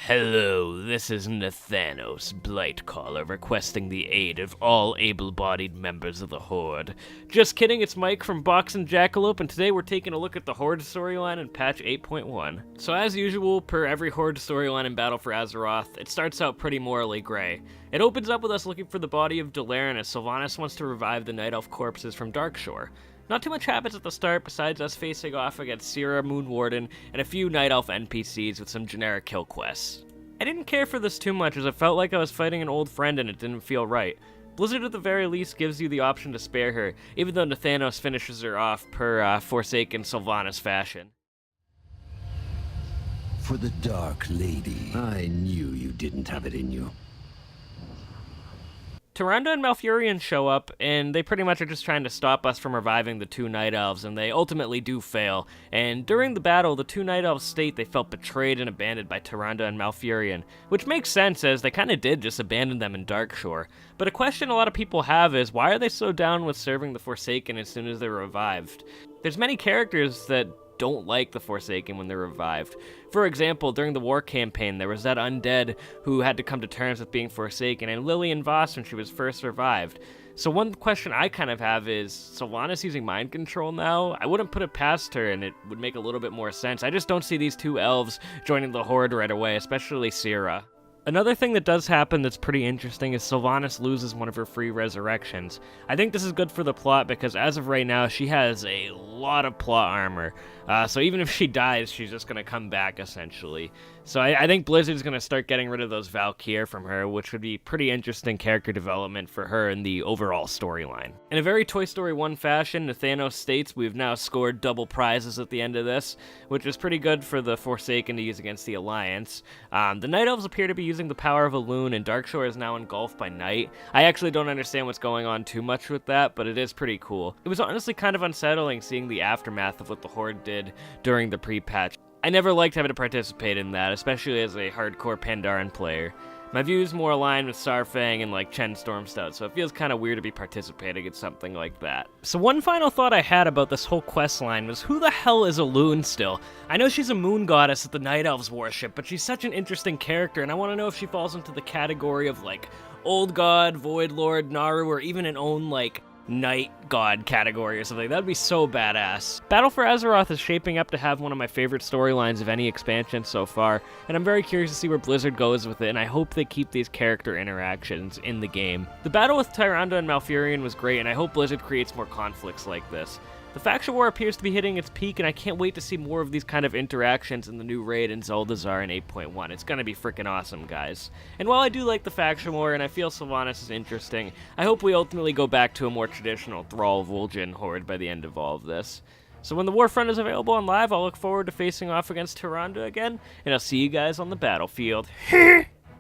Hello, this is Nathanos, Blightcaller, requesting the aid of all able-bodied members of the Horde. Just kidding, it's Mike from Box and Jacquilope, and today we're taking a look at the Horde storyline in patch 8.1. So as usual, per every Horde storyline in Battle for Azeroth, it starts out pretty morally gray. It opens up with us looking for the body of Darkshore as Sylvanas wants to revive the Night Elf corpses from Darkshore. Not too much happens at the start besides us facing off against Syrah, Moon Warden, and a few Night Elf NPCs with some generic kill quests. I didn't care for this too much as it felt like I was fighting an old friend and it didn't feel right. Blizzard at the very least gives you the option to spare her, even though Nathanos finishes her off per Forsaken Sylvanas fashion. For the Dark Lady, I knew you didn't have it in you. Tyrande and Malfurion show up, and they pretty much are just trying to stop us from reviving the two Night Elves, and they ultimately do fail. And during the battle, the two Night Elves state they felt betrayed and abandoned by Tyrande and Malfurion, which makes sense as they kinda did just abandon them in Darkshore. But a question a lot of people have is, why are they so down with serving the Forsaken as soon as they're revived? There's many characters that don't like the Forsaken when they're revived. For example, during the war campaign, there was that undead who had to come to terms with being Forsaken, and Lillian Voss when she was first revived. So one question I kind of have is, Sylvanas using mind control now? I wouldn't put it past her, and it would make a little bit more sense. I just don't see these two elves joining the Horde right away, especially Syrah. Another thing that does happen that's pretty interesting is Sylvanas loses one of her free resurrections. I think this is good for the plot because as of right now, she has a lot of plot armor. So even if she dies, she's just going to come back, essentially. So I think Blizzard's going to start getting rid of those Valkyr from her, which would be pretty interesting character development for her in the overall storyline. In a very Toy Story 1 fashion, Nathanos states we've now scored double prizes at the end of this, which is pretty good for the Forsaken to use against the Alliance. The Night Elves appear to be using the power of Elune, and Darkshore is now engulfed by night. I actually don't understand what's going on too much with that, but it is pretty cool. It was honestly kind of unsettling seeing the aftermath of what the Horde did during the pre-patch. I never liked having to participate in that, especially as a hardcore Pandaren player. My views more align with Saurfang and like Chen Stormstout, so it feels kind of weird to be participating in something like that. So one final thought I had about this whole quest line was, who the hell is Elune still? I know she's a moon goddess that the Night Elves worship, but she's such an interesting character, and I want to know if she falls into the category of like Old God, Void Lord, Naru, or even an own like Night God category or something. That'd be so badass. Battle for Azeroth is shaping up to have one of my favorite storylines of any expansion so far, and I'm very curious to see where Blizzard goes with it, and I hope they keep these character interactions in the game. The battle with Tyrande and Malfurion was great, and I hope Blizzard creates more conflicts like this. The faction war appears to be hitting its peak, and I can't wait to see more of these kind of interactions in the new raid in Zuldazar in 8.1. It's gonna be freaking awesome, guys. And while I do like the faction war, and I feel Sylvanas is interesting, I hope we ultimately go back to a more traditional Thrall Vol'jin horde by the end of all of this. So when the Warfront is available on live, I'll look forward to facing off against Tyrande again, and I'll see you guys on the battlefield.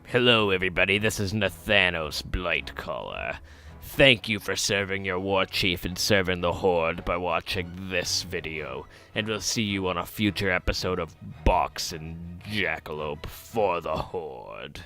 Hello everybody, this is Nathanos, Blightcaller. Thank you for serving your war chief and serving the Horde by watching this video, and we'll see you on a future episode of Box and Jacquilope for the Horde.